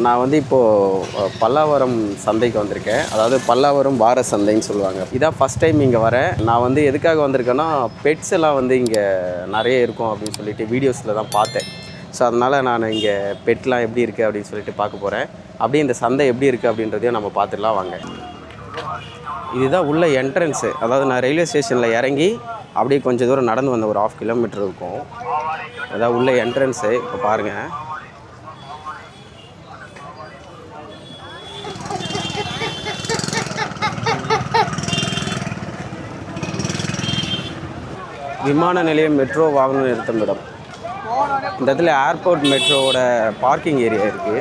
நான் வந்து இப்போது பல்லாவரம் சந்தைக்கு வந்திருக்கேன். அதாவது பல்லாவரம் வார சந்தைன்னு சொல்லுவாங்க. இதான் ஃபஸ்ட் டைம் இங்கே வரேன். நான் வந்து எதுக்காக வந்திருக்கேன்னா, பெட்ஸ் எல்லாம் வந்து இங்கே நிறைய இருக்கும் அப்படின்னு சொல்லிட்டு வீடியோஸில் தான் பார்த்தேன். ஸோ அதனால் நான் இங்கே பெட்லாம் எப்படி இருக்குது அப்படின்னு சொல்லிட்டு பார்க்க போகிறேன். அப்படியே இந்த சந்தை எப்படி இருக்குது அப்படின்றதையும் நம்ம பார்த்துடலாம் வாங்க. இதுதான் உள்ள என்ட்ரன்ஸு. அதாவது நான் ரயில்வே ஸ்டேஷனில் இறங்கி அப்படியே கொஞ்சம் தூரம் நடந்து வந்த ஒரு 1/2 கிலோமீட்டர் இருக்கும். அதான் உள்ள என்ட்ரன்ஸு. இப்போ பாருங்கள். விமான நிலையம் மெட்ரோ வாகன நிறுத்தமிடம். இந்த இடத்துல ஏர்போர்ட் மெட்ரோவோட பார்க்கிங் ஏரியா இருக்குது.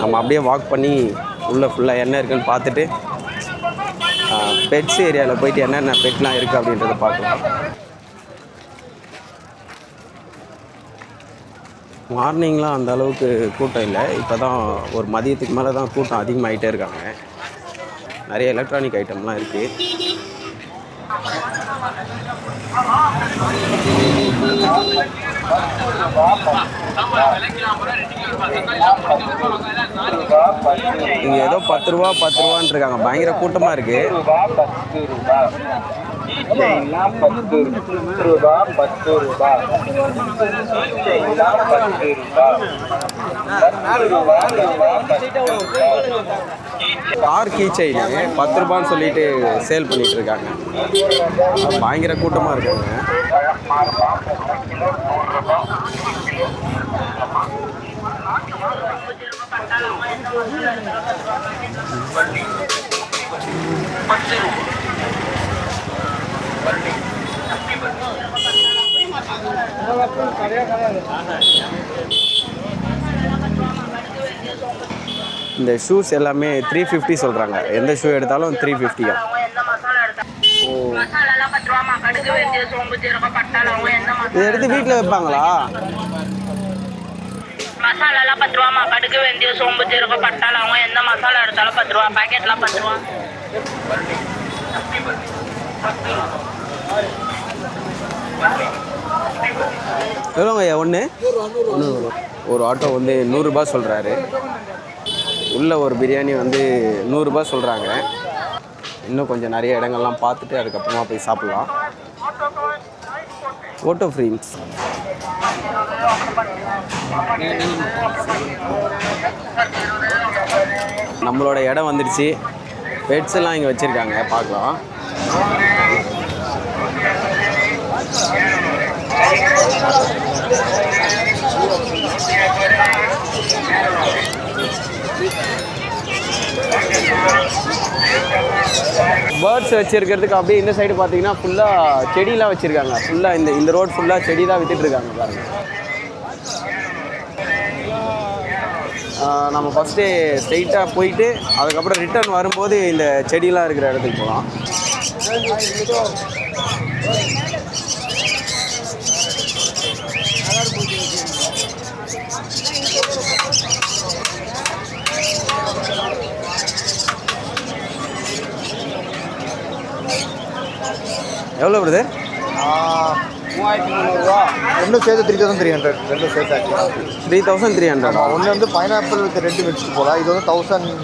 நம்ம அப்படியே வாக் பண்ணி உள்ளே ஃபுல்லாக என்ன இருக்குதுன்னு பார்த்துட்டு பெட்ஸ் ஏரியாவில் போயிட்டு என்னென்ன பெட்லாம் இருக்குது அப்படின்றத பார்க்கலாம். மார்னிங்லாம் அந்த அளவுக்கு கூட்டம் இல்லை. இப்போ தான் ஒரு மதியத்துக்கு மேலே தான் கூட்டம் அதிகமாகிட்டே இருக்காங்க. நிறைய எலக்ட்ரானிக் ஐட்டம்லாம் இருக்குது. இங்கே ஏதோ 10 ரூபான்னு இருக்காங்க. பயங்கர கூட்டமாக இருக்குது. கார் கீ செயின் 10 ரூபான்னு சொல்லிட்டு சேல் பண்ணிட்டு இருக்காங்க. பயங்கர கூட்டமாக இருக்காங்க. இந்த ஷூஸ் எல்லாமே 350 சொல்கிறாங்க. எந்த ஷூ எடுத்தாலும் 350. இதை எடுத்து வீட்டில் வைப்பாங்களா? மசாலாலாம் 10 ரூபாமா. கடுகு, வெந்தயம், சோம்பு, ஜீரகம், பட்டை, லவங்கம் எந்த மசாலா எடுத்தாலும் 10 ரூபா. பாக்கெட்லாம் 10 ரூபா. எவ்வளோங்கய்யா ஒன்று? ஒரு ஆட்டோ வந்து 100 ரூபா சொல்கிறாரு. உள்ள ஒரு பிரியாணி வந்து 100 ரூபா சொல்கிறாங்க. இன்னும் கொஞ்சம் நிறைய இடங்கள்லாம் பார்த்துட்டு அதுக்கப்புறமா போய் சாப்பிட்லாம். Photo frames. நம்மளோட இடம் வந்துடுச்சு. பெட்ஸ் எல்லாம் இங்கே வச்சுருக்காங்க, பார்க்கலாம். பேர்ட்ஸ் வச்சுருக்கிறதுக்கு அப்படியே இந்த சைடு பார்த்தீங்கன்னா ஃபுல்லாக செடியெலாம் வச்சுருக்காங்க. ஃபுல்லாக இந்த ரோட் ஃபுல்லாக செடி தான் விற்றுட்ருக்காங்க பாருங்கள். நம்ம ஃபஸ்ட்டு ஸ்ட்ரெயிட்டாக போயிட்டு அதுக்கப்புறம் ரிட்டர்ன் வரும்போது இந்த செடியெலாம் இருக்கிற இடத்துக்கு போகலாம். எவ்வளோ வருது? 3300 ரெண்டும் சேர்த்து 3300. ரெண்டும் சேர்த்து 3300. ஒன்று வந்து பைனாப்பிள் வித் ரெட்டு மிக்ஸ்டு போல. இது வந்து 1400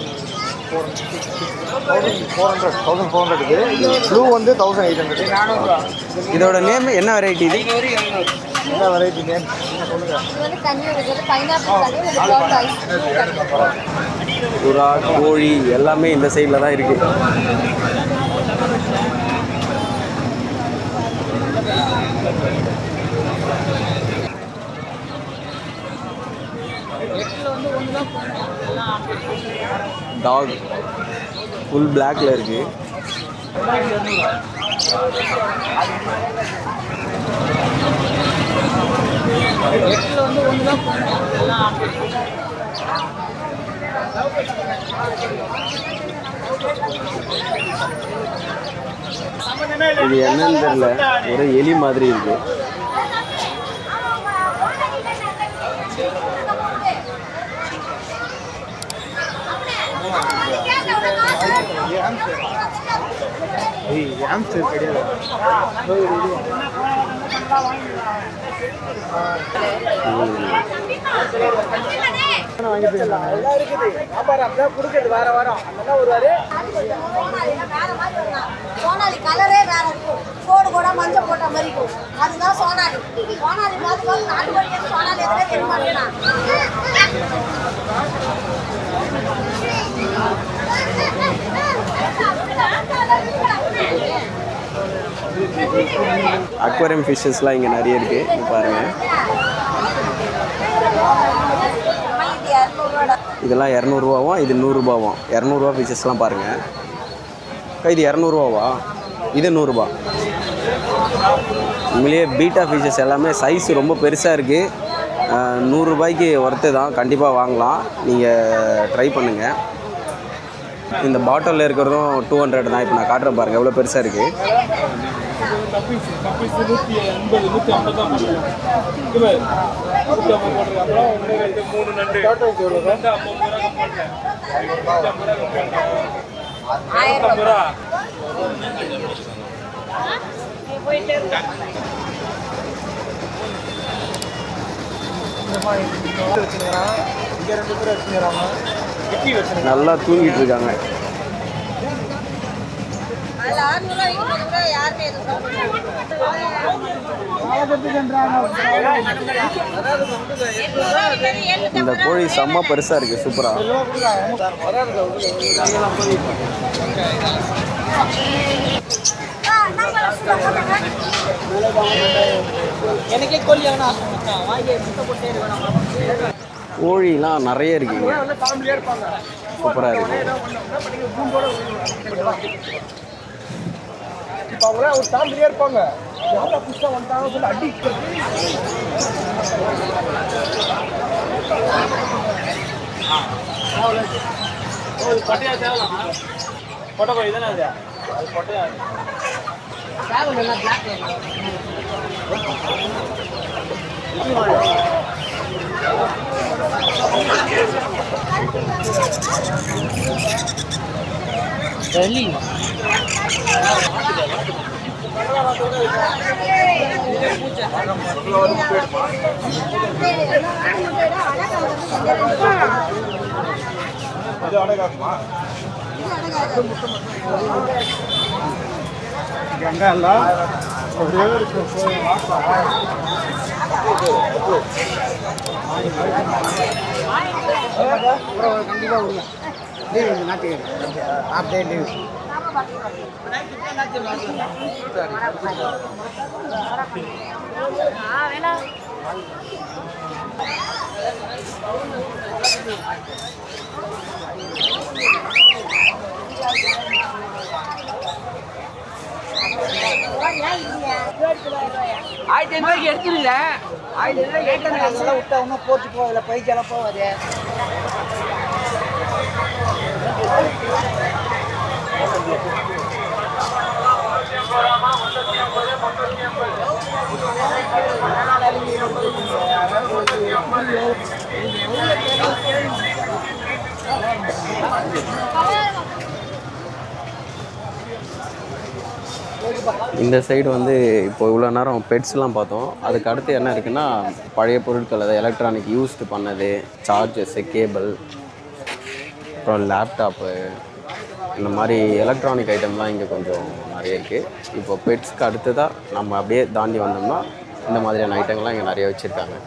ப்ளூ வந்து 1800. இதோட நேம் என்ன வெரைட்டி? இது என்ன வெரைட்டி நேம் சொல்லுங்கள். புறா, கோழி எல்லாமே இந்த சைடில் தான் இருக்குது. டாக் ஃபுல் பிளாக்ல இருக்கு. இது என்னன்னு தெரியல, ஒரு எலி மாதிரி இருக்கு. கிடையாது. சோனாலி கலரே வேற இருக்கும். கோடு கூட மஞ்சள் போட்ட மாதிரி இருக்கும். அதுதான் சோனாலி. சோனாலி மாதிரி நாட்டு வழியே சோனாலி எதிரே தெரியுமாட்டேனா? அக்வாரியம் ஃபிஷ்ஷஸ்லாம் இங்கே நிறைய இருக்குது பாருங்கள். இதெல்லாம் 200ரூவாவும் இது 100ரூபாவும். 200ரூவா ஃபிஷஸ்லாம் பாருங்கள். இது 200ரூவாவா? இது 100ரூபா. உண்மையிலேயே பீட்டா ஃபிஷஸ் எல்லாமே சைஸ் ரொம்ப பெருசாக இருக்குது. 100 ரூபாய்க்கு ஒர்த்து தான், கண்டிப்பாக வாங்கலாம். நீங்கள் ட்ரை பண்ணுங்கள். இந்த பாட்டிலில் இருக்கிறதும் 200 தான். இப்போ நான் காட்டுறேன் பாருங்கள் எவ்வளோ பெருசாக இருக்குது. நல்லா தூங்கிட்டு இருக்காங்க. இந்த கோழி செம்ம பெருசா இருக்கு, சூப்பரா. கோழிலாம் நிறைய இருக்குங்க, சூப்பரா இருக்கு. ஒரு ஃபேமிலியா இருப்பாங்க. புதுசா வந்தாங்க சொல்லி அடி பட்டையா தேவலாம். பொட்டை கோழி தானே அது? அது பொட்டையா அது அடகாக்குமா? கங்கா எல்லாம் ஒரே ஒரு கண்டிப்பாக விடுங்க. லீவ் வந்து நாட்டுக்கு ஹாஃப் டே லீவ். ஆயிரத்தி ஐநூறுக்கு எடுத்துருங்க. 1500 விட்டா ஒன்றும் போட்டு போகல, பைக்கெல்லாம் போகாது. இந்த சைடு வந்து இப்போ இவ்வளோ நேரம் பெட்ஸ்லாம் பார்த்தோம். அதுக்கு அடுத்து என்ன இருக்குன்னா பழைய பொருட்கள், அதாவது எலக்ட்ரானிக் யூஸ்டு பண்ணது, சார்ஜஸ்ஸு, கேபிள், அப்புறம் லேப்டாப்பு, இந்த மாதிரி எலக்ட்ரானிக் ஐட்டம்லாம் இங்கே கொஞ்சம் நிறைய இருக்குது. இப்போ பெட்ஸ்க்கு அடுத்து தான் நம்ம அப்படியே தாண்டி வந்தோம்னா இந்த மாதிரியான ஐட்டங்கள்லாம் இங்கே நிறைய வச்சுருக்காங்க.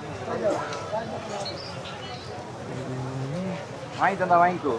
வாங்கி தந்தா வாங்கிக்கோ.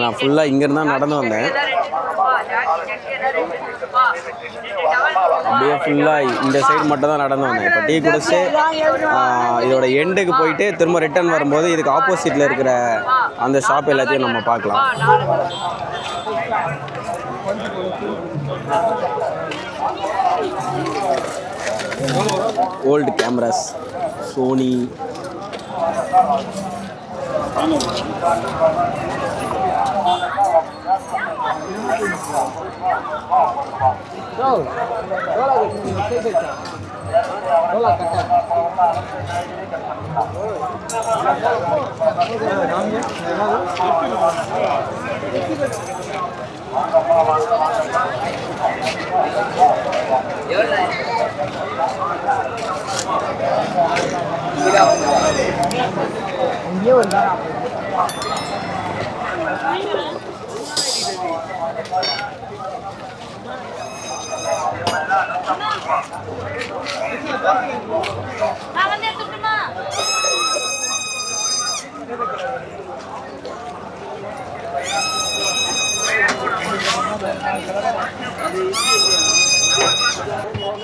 நான் ஃபுல்லாக இங்கேருந்து தான் நடந்து வந்தேன். அப்படியே ஃபுல்லாக இந்த சைடு மட்டும் தான் நடந்து வந்தேன். இப்போ டீ குடிச்சு இதோட எண்டுக்கு போயிட்டு திரும்ப ரிட்டர்ன் வரும்போது இதுக்கு ஆப்போசிட்டில் இருக்கிற அந்த ஷாப் எல்லாத்தையும் நம்ம பார்க்கலாம். ஓல்டு கேமராஸ், சோனி,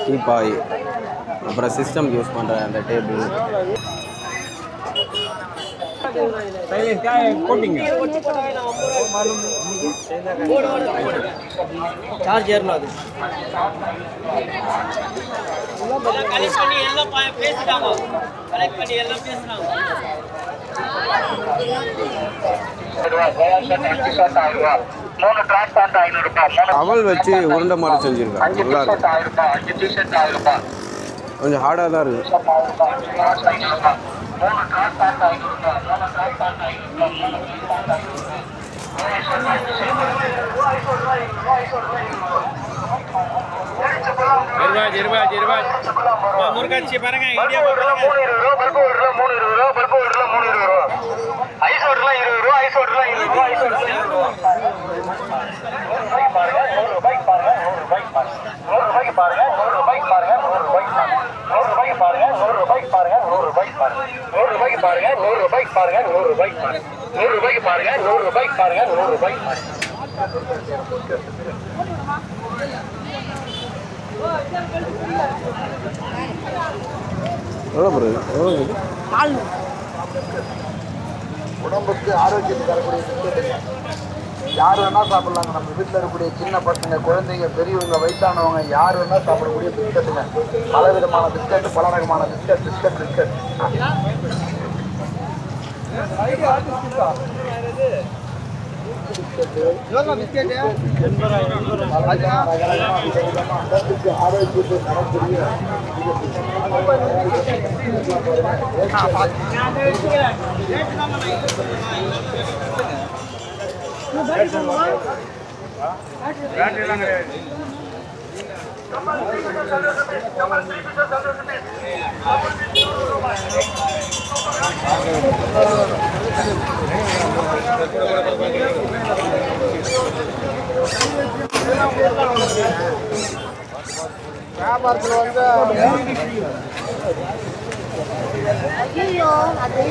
டீபாய், அப்புறம் சிஸ்டம் யூஸ் பண்ணுற அந்த டேபிள். சார்ஜ் ஏறணும் அது கலெக்ட் பண்ணி எல்லாம் பேசிட்டாங்க. அவல் வச்சு உருண்டை மாதிரி செஞ்சுருக்காங்க. நல்லா இருக்கு. கொஞ்சம் ஹார்டாக தான் இருக்குது. முருகாட்சி பாருங்க. உடம்புக்கு ஆரோக்கியத்தை தரக்கூடிய பிஸ்கெட்டுங்க. யார் வேணால் சாப்பிட்லாங்க. நம்ம வீட்டில் இருக்கக்கூடிய சின்ன பசங்க, குழந்தைங்க, பெரியவங்க, வயசானவங்க யார் வேணால் சாப்பிடக்கூடிய பிஸ்கெட்டுங்க. பல விதமான பிஸ்கெட்டு, பல ரகமான பிஸ்கெட். ஆரோக்கியத்தை தரக்கூடிய வியாபாரத்தில் வந்து ஐயோ அது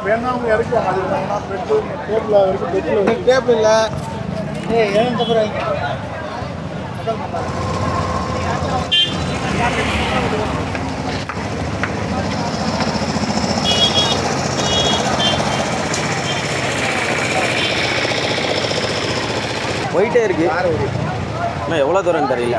வேணாம் இறக்குவாங்க. அது பெட்ரோல் டேபிள் வரைக்கும் பெட்ரோல் டேபிள் இல்லை. ஏன் தப்புறாங்க போயிட்டே இருக்கு. இன்னும் எவ்வளோ தூரம் தெரியல.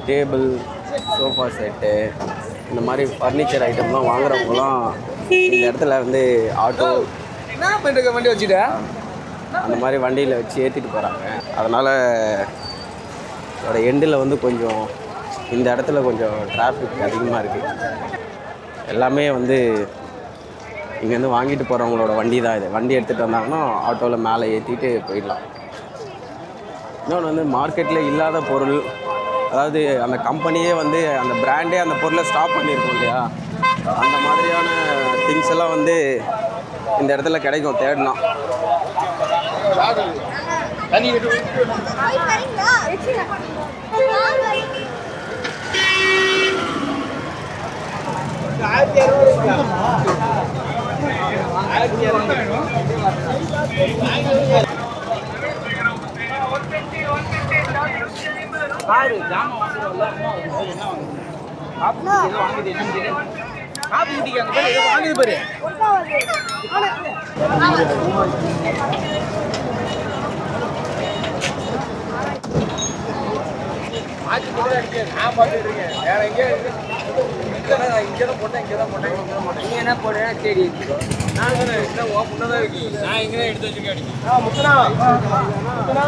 டேபிள், சோஃபா செட்டு, இந்த மாதிரி ஃபர்னிச்சர் ஐட்டம்லாம் வாங்குறவங்கலாம் இந்த இடத்துல வந்து ஆட்டோ என்ன பண்ணிட்டு வண்டி வச்சுட்டு அந்த மாதிரி வண்டியில் வச்சு ஏற்றிட்டு போகிறாங்க. அதனால் அதோட எண்டில் வந்து கொஞ்சம் இந்த இடத்துல கொஞ்சம் டிராஃபிக் அதிகமாக இருக்குது. எல்லாமே வந்து இங்கேருந்து வாங்கிட்டு போகிறவங்களோட வண்டி தான் இது. வண்டி எடுத்துகிட்டு வந்தாங்கன்னா ஆட்டோவில் மேலே ஏற்றிட்டு போயிடலாம். இன்னொன்று வந்து மார்க்கெட்டில் இல்லாத பொருள், அதாவது அந்த கம்பெனியே வந்து அந்த பிராண்டே அந்த பொருளை ஸ்டாப் பண்ணியிருக்கோம் இல்லையா, அந்த மாதிரியான திங்ஸ் எல்லாம் வந்து இந்த இடத்துல கிடைக்கும் தேடலாம். நான் பார்த்துட்டு இருக்கேன். வேற எங்கேயும் இங்கே தான் போட்டேன், இங்கே தான் போட்டேன், இங்கே தான் போட்டேன். நீ என்ன போடுறேன்? சரி, நான் என்ன ஓப்பனாக தான் இருக்கு. நான் இங்கே தான் எடுத்து வச்சுருக்கேன். முத்தனா முத்தனா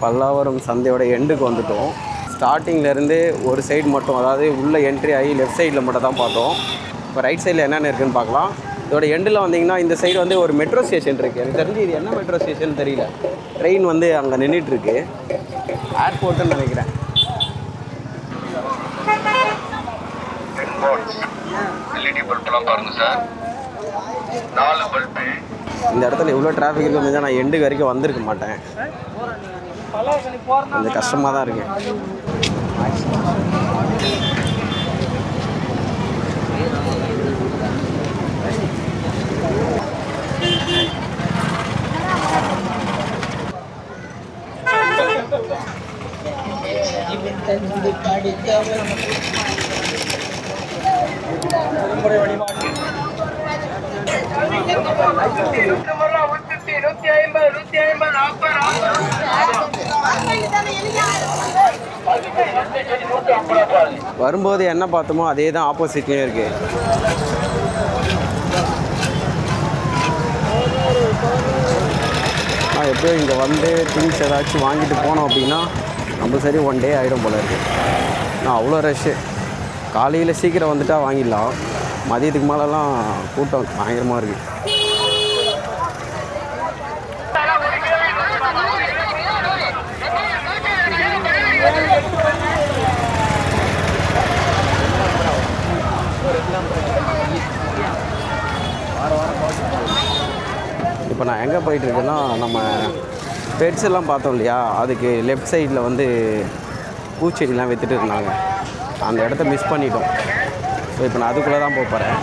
பல்லாவரம் சந்தையோட எண்டுக்கு வந்துட்டோம். ஸ்டார்டிங்லேருந்து ஒரு சைடு மட்டும், அதாவது உள்ளே என்ட்ரி ஆகி லெஃப்ட் சைடில் மட்டும் தான் பார்த்தோம். இப்போ ரைட் சைடில் என்னென்ன இருக்குதுன்னு பார்க்கலாம். இதோட எண்டில் வந்தீங்கன்னா இந்த சைடு வந்து ஒரு மெட்ரோ ஸ்டேஷன் இருக்குது. எனக்கு தெரிஞ்சு இது என்ன மெட்ரோ ஸ்டேஷன் தெரியல. ட்ரெயின் வந்து அங்கே நின்றுட்டுருக்கு. ஏர்போர்ட்டுன்னு நினைக்கிறேன். எல்இடி பல்பெல்லாம் பாருங்க சார், 4 பல்பு. இந்த இடத்துல இவ்வளோ டிராஃபிக் இருக்குன்னு நான் எண்டுக்கு வரைக்கும் வந்திருக்க மாட்டேன். கொஞ்சம் கஷ்டமாக தான் இருக்கு. வரும்போது என்ன பார்த்தோமோ அதே தான் ஆப்போசிட்லேயும் இருக்கு. நான் எப்படியோ இங்கே வந்து திங்ஸ் ஏதாச்சும் வாங்கிட்டு போனோம் அப்படின்னா கம்பல்சரி 1 டே ஆகிடும் போல இருக்குது. நான் அவ்வளோ ரஷ்ஷு. காலையில் சீக்கிரம் வந்துட்டால் வாங்கிடலாம். மதியத்துக்கு மேலெலாம் கூட்டம் பயங்கரமாக இருக்குது. இப்போ நான் எங்கே போயிட்டுருக்கேன்னா, நம்ம பெட்ஸ் எல்லாம் பார்த்தோம் இல்லையா, அதுக்கு லெஃப்ட் சைடில் வந்து பூச்செடிலாம் விற்றுட்டு இருந்தாங்க. அந்த இடத்த மிஸ் பண்ணிட்டோம். ஸோ இப்போ நான் அதுக்குள்ளே தான் போகிறேன்.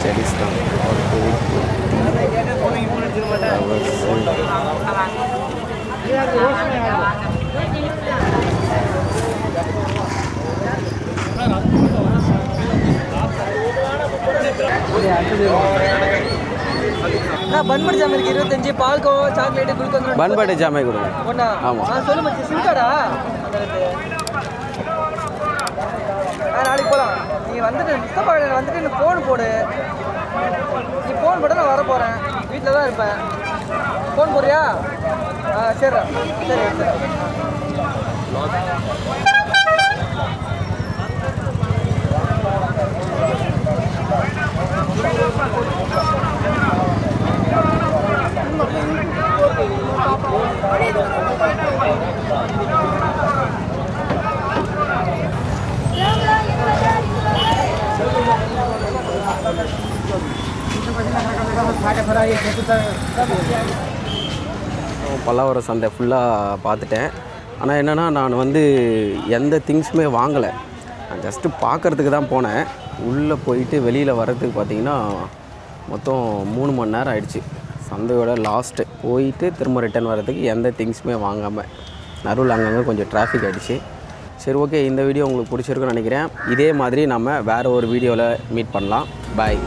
செடிஸ் தான் பன்பட்டு ஜாம் இருக்கு 25, பால்கோவா, சாக்லேட், குல்கந்த். பன்பட்டு ஜாமே கொடுங்க. ஒண்ணா? ஆமாம். சொல்லு மச்சி, சிம்காடா? நாளைக்கு போகலாம். நீ வந்துட்டு முஸ்தபா வந்துட்டு எனக்கு ஃபோன் போடு. நீ ஃபோன் போட்டால் நான் வர போகிறேன். வீட்டில் தான் இருப்பேன். ஃபோன் போடுறியா? சரிடா, சரி சரி. பல்லாவரம் சந்தை ஃபுல்லாக பார்த்துட்டேன். ஆனால் என்னென்னா, நான் வந்து எந்த திங்ஸுமே வாங்கலை. நான் ஜஸ்ட்டு பார்க்குறதுக்கு தான் போனேன். உள்ளே போயிட்டு வெளியில் வர்றதுக்கு பார்த்திங்கன்னா மொத்தம் 3 மணி நேரம் ஆயிடுச்சு. சந்தையோட லாஸ்ட்டு போயிட்டு திரும்ப ரிட்டர்ன் வர்றதுக்கு எந்த திங்ஸுமே வாங்காமல் நடுவில் அங்கங்கே கொஞ்சம் டிராஃபிக் ஆகிடுச்சு. சரி, ஓகே, இந்த வீடியோ உங்களுக்கு பிடிச்சிருக்குன்னு நினைக்கிறேன். இதே மாதிரி நம்ம வேறு ஒரு வீடியோவில் மீட் பண்ணலாம். பாய்.